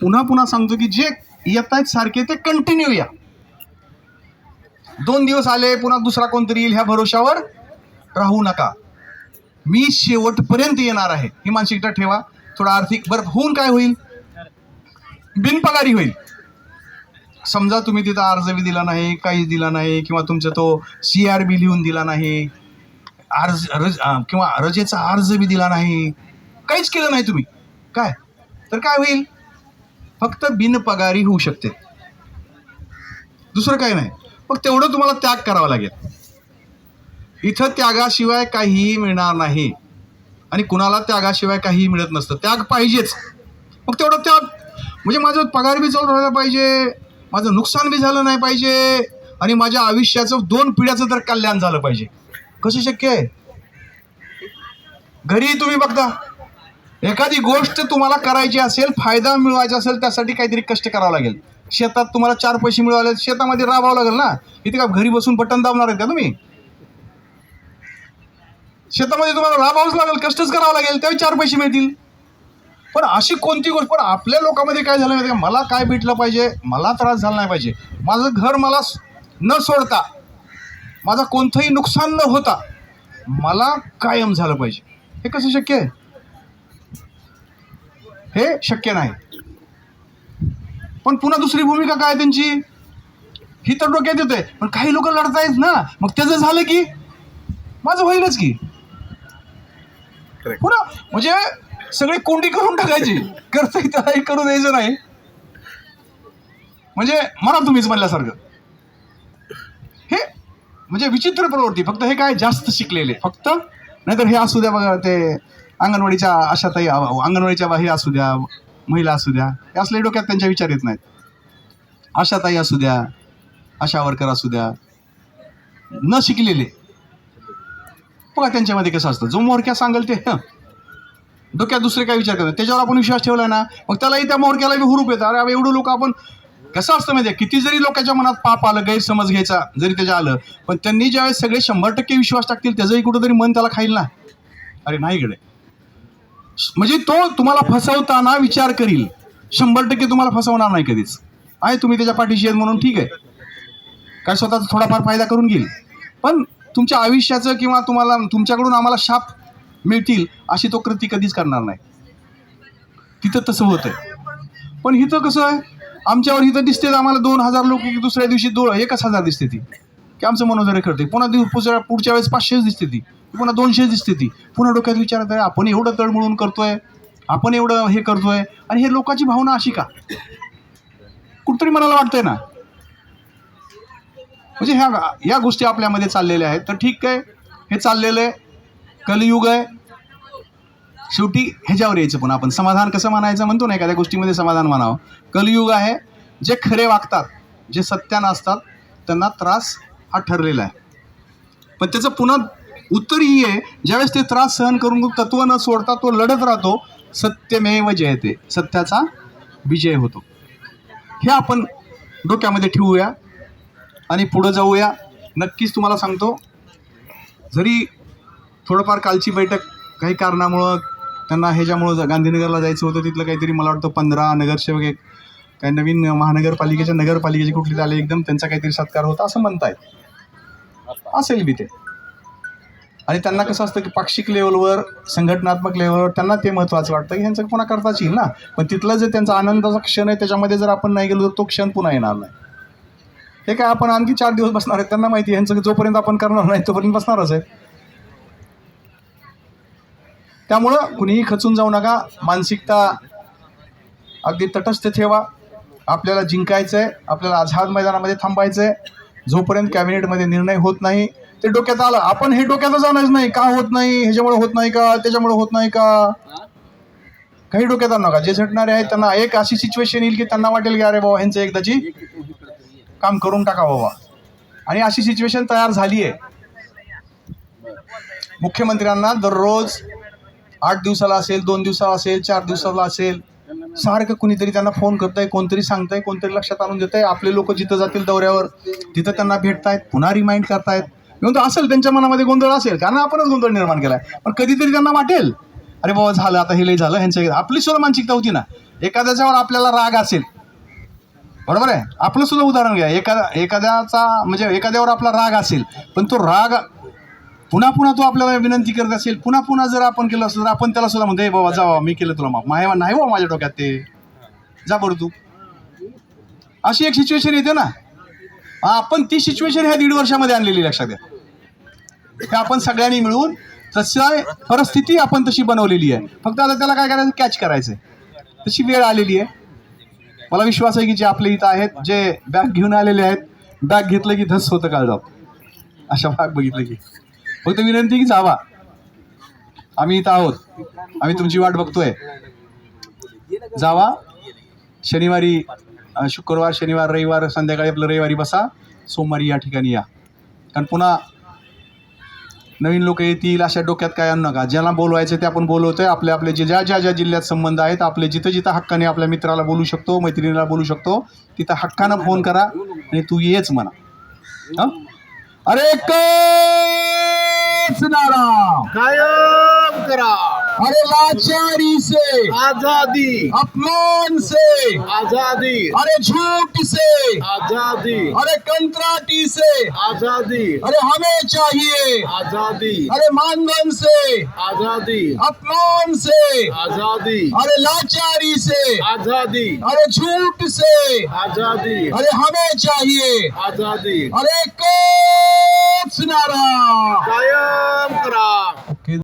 पुन्हा पुन्हा सांगतो की जे येत आहेत सारखे ते कंटिन्यू या. 2 दिवस आले पुन्हा दुसरा कोणतरी येईल ह्या भरोशावर राहू नका. मी शेवटपर्यंत येणार आहे ही मानसिकता ठेवा. थोडा आर्थिक बरं होऊन काय होईल, बिनपगारी होईल. समजा तुम्ही तिथं अर्ज बी दिला नाही, काहीच दिला नाही, किंवा तुमचा तो CRB लिहून दिला नाही, किंवा रजेचा अर्ज बी दिला नाही, काहीच केलं नाही तुम्ही, काय तर काय होईल, फक्त बिनपगारी होऊ शकते, दुसरं काही नाही. मग तेवढं तुम्हाला त्याग करावा लागेल. इथं त्यागाशिवाय काहीही मिळणार नाही आणि कुणाला त्यागाशिवाय काहीही मिळत नसतं. त्याग पाहिजेच. मग तेवढं त्याग म्हणजे माझं पगार बी चालू राहायला पाहिजे, माझं नुकसान बी झालं नाही पाहिजे आणि माझ्या आयुष्याचं 2 पिढ्याचं तर कल्याण झालं पाहिजे. कसं शक्य आहे? घरी तुम्ही बघता एखादी गोष्ट तुम्हाला करायची असेल, फायदा मिळवायचा असेल, त्यासाठी काहीतरी कष्ट करावं लागेल. शेतात तुम्हाला 4 पैसे मिळवाले, शेतामध्ये राबावं लागेल ना. इथे का घरी बसून बटन दाबणार आहेत का तुम्ही? शेतामध्ये तुम्हाला राबावंच लागेल, कष्टच करावं लागेल, त्यावेळी 4 पैसे मिळतील. पण अशी कोणती गोष्ट, पण आपल्या लोकांमध्ये काय झालं माहिती का, मला काय भेटलं पाहिजे, मला त्रास झाला नाही पाहिजे, माझं घर मला न सोडता, माझं कोणतंही नुकसान न होता मला कायम झालं पाहिजे. हे कसं शक्य आहे? हे शक्य नाही. पण पुन्हा दुसरी भूमिका काय त्यांची, ही तर डोक्यात येते. पण काही लोक लढतायत ना, मग त्याचं झालं की माझं होईलच की. पुन्हा म्हणजे सगळी कोंडी करून टाकायची, करता त्यालाही करू द्यायचं नाही. म्हणजे मला तुम्हीच म्हणल्यासारखं हे म्हणजे विचित्र प्रवृत्ती. फक्त हे काय जास्त शिकलेले फक्त, नाहीतर हे असू द्या बघा, ते अंगणवाडीच्या आशाताई, अंगणवाडीच्या हे असू द्या, महिला असू द्या, हे असले डोक्यात त्यांच्या विचार येत नाहीत. आशाताई असू द्या, आशा वर्कर असू द्या, न शिकलेले बघा त्यांच्यामध्ये कसं असतं, जो मोरक्या सांगेल ते डोक्यात दुसरे काय विचार करतात, त्याच्यावर आपण विश्वास ठेवला ना, मग त्यालाही त्या मोरक्याला बी हुरूप येतं. अरे एवढं लोक आपण, कसं असतं माहिती आहे, किती जरी लोकांच्या मनात पाप आलं, गैरसमज घ्यायचा जरी त्याच्या आलं, पण त्यांनी ज्यावेळेस सगळे 100% विश्वास टाकतील, त्याचंही कुठंतरी मन त्याला खाईल ना, अरे नाही इकडे. म्हणजे तो तुम्हाला फसवताना विचार करील, 100% तुम्हाला फसवणार नाही कधीच. आहे तुम्ही त्याच्या पाठीशी आहेत म्हणून ठीक आहे, काय स्वतःचा थोडाफार फायदा करून घेईल, पण तुमच्या आयुष्याचं किंवा तुम्हाला तुमच्याकडून आम्हाला शाप मिळतील अशी तो कृती कधीच करणार नाही. तिथं तसं होतंय. पण इथं कसं आहे, आमच्यावर इथं दिसते आम्हाला 2000 लोक, दुसऱ्या दिवशी 1000 दिसते ती, की आमचं मनोधैर्य करते. पुन्हा पुढच्या वेळेस 500 दिसते ती, पुन्हा 200 दिसते ती. पुन्हा डोक्यात विचारत आहे, आपण एवढं तळमळून करतोय, आपण एवढं हे करतोय, आणि हे लोकांची भावना अशी का, कुठतरी मनाला वाटतंय ना. म्हणजे या गोष्टी आपल्यामध्ये चाललेल्या आहेत. तर ठीक आहे, हे चाललेलं आहे, कलियुग आहे. शेवटी ह्याच्यावर यायचं. पण आपण समाधान कसं मानायचं म्हणतो ना, एखाद्या गोष्टीमध्ये समाधान मानावं. कलियुग आहे. जे खरे वागतात, जे सत्यानं असतात, त्यांना त्रास हा ठरलेला आहे. पण त्याचं पुन्हा उत्तर ही आहे, ज्यावेळेस ते त्रास सहन करून तत्व न सोडता तो लढत राहतो, सत्यमेव जयते, सत्याचा विजय होतो. हे आपण डोक्यामध्ये ठेवूया आणि पुढं जाऊया. नक्कीच तुम्हाला सांगतो, जरी थोडंफार कालची बैठक काही कारणामुळं त्यांना ह्याच्यामुळं गांधीनगरला जायचं होतं, तिथलं काहीतरी मला वाटतं 15 नगरसेवक, एक काही नवीन नगरपालिकेचे कुठले आले, एकदम त्यांचा काहीतरी सत्कार होता असं म्हणतायत. असेल बी ते. आणि त्यांना कसं असतं की पाक्षिक लेवलवर, संघटनात्मक लेवलवर त्यांना ते महत्त्वाचं वाटतं की ह्यांचं पुन्हा करताच येईल ना. पण तिथलं जे त्यांचा आनंदाचा क्षण आहे, त्याच्यामध्ये जर आपण नाही गेलो तर तो क्षण पुन्हा येणार नाही. हे काय, आपण आणखी 4 दिवस बसणार आहेत, त्यांना माहिती आहे ह्यांचं जोपर्यंत आपण करणार नाही तोपर्यंत बसणारच आहे. त्यामुळं कुणीही खचून जाऊ नका. मानसिकता अगदी तटस्थ ठेवा. आपल्याला जिंकायचं आहे, आपल्याला आझाद मैदानामध्ये थांबायचं आहे. जोपर्यंत कॅबिनेटमध्ये निर्णय होत नाही, ते डोक्यात आलं, आपण हे डोक्यात जाणंच नाही, का होत नाही, ह्याच्यामुळे होत नाही का, त्याच्यामुळे होत नाही का, काही डोक्यात आणू नका. जे झटणारे आहेत त्यांना एक अशी सिच्युएशन येईल की त्यांना वाटेल की अरे बाबा ह्यांचं एकदाची काम करून टाका बाबा. आणि अशी सिच्युएशन तयार झाली आहे. मुख्यमंत्र्यांना दररोज 8 दिवसाला असेल, 2 दिवसाला असेल, 4 दिवसाला असेल, सारखं कुणीतरी त्यांना फोन करतंय, कोणतरी सांगतंय, कोणतरी लक्षात आणून देतंय. आपले लोक जिथं जातील दौऱ्यावर तिथं त्यांना भेटतायत, पुन्हा रिमाइंड करतायत. म्हणून असेल त्यांच्या मनामध्ये गोंधळ असेल, कारण आपणच गोंधळ निर्माण केलाय. पण कधीतरी त्यांना वाटेल अरे बाबा झालं आता हे लय झालं ह्यांचं. आपली सुद्धा मानसिकता होती ना. एखाद्याच्यावर आपल्याला राग असेल, बरोबर आहे, आपलं सुद्धा उदाहरण घ्या. एखाद्याचा म्हणजे एखाद्यावर आपला राग असेल, पण तो राग पुन्हा पुन्हा तो आपल्याला विनंती करत असेल, पुन्हा पुन्हा जर आपण केलं असेल तर आपण त्याला सुद्धा म्हणतो, बाबा जावा मी केलं तुला माफ, माहेवा नाही बाबा माझ्या डोक्यात ते, जा बरं तू. अशी एक सिच्युएशन येते ना. आपण ती सिच्युएशन ह्या 1.5 वर्षामध्ये आणलेली, लक्षात घ्या. हे आपण सगळ्यांनी मिळून तसं परिस्थिती आपण तशी बनवलेली आहे. फक्त आता त्याला काय करायचं, कॅच करायचं. तशी वेळ आलेली आहे. मला विश्वास आहे की जे आपले इथं आहेत, जे बॅग घेऊन आलेले आहेत, बॅग घेतलं की धस होतं काळजात. अशा भाग बघितलं की फक्त विनंती की जावा, आम्ही इथं आहोत, आम्ही तुमची वाट बघतोय, जावा. शनिवारी, शुक्रवार, शनिवार, रविवार संध्याकाळी आपलं रविवारी बसा, सोमवारी या ठिकाणी या. कारण पुन्हा नवीन लोक येतील अशा डोक्यात काय आणू नका. ज्यांना बोलवायचं ते आपण बोलवतोय. आपले आपले जे ज्या ज्या ज्या जिल्ह्यात संबंध आहेत, आपले जिथं जिथं हक्काने आपल्या मित्राला बोलू शकतो, मैत्रिणीला बोलू शकतो, तिथं हक्कानं फोन करा आणि तू येच म्हणा. हं? अरे एकच नारा कायम करा. अरे लाचारी से आजादी, अपमान से आजादी, अरे झूठ से आजादी, अरे कंत्राटी से आजादी, अरे हमें चाहिए आजादी, अरे मानधन से आजादी, अपमान से आजादी, अरे लाचारी से आजादी, अरे झूठ से आजादी, अरे हमें चाहिए आजादी, अरे एकच नारा कायम करा.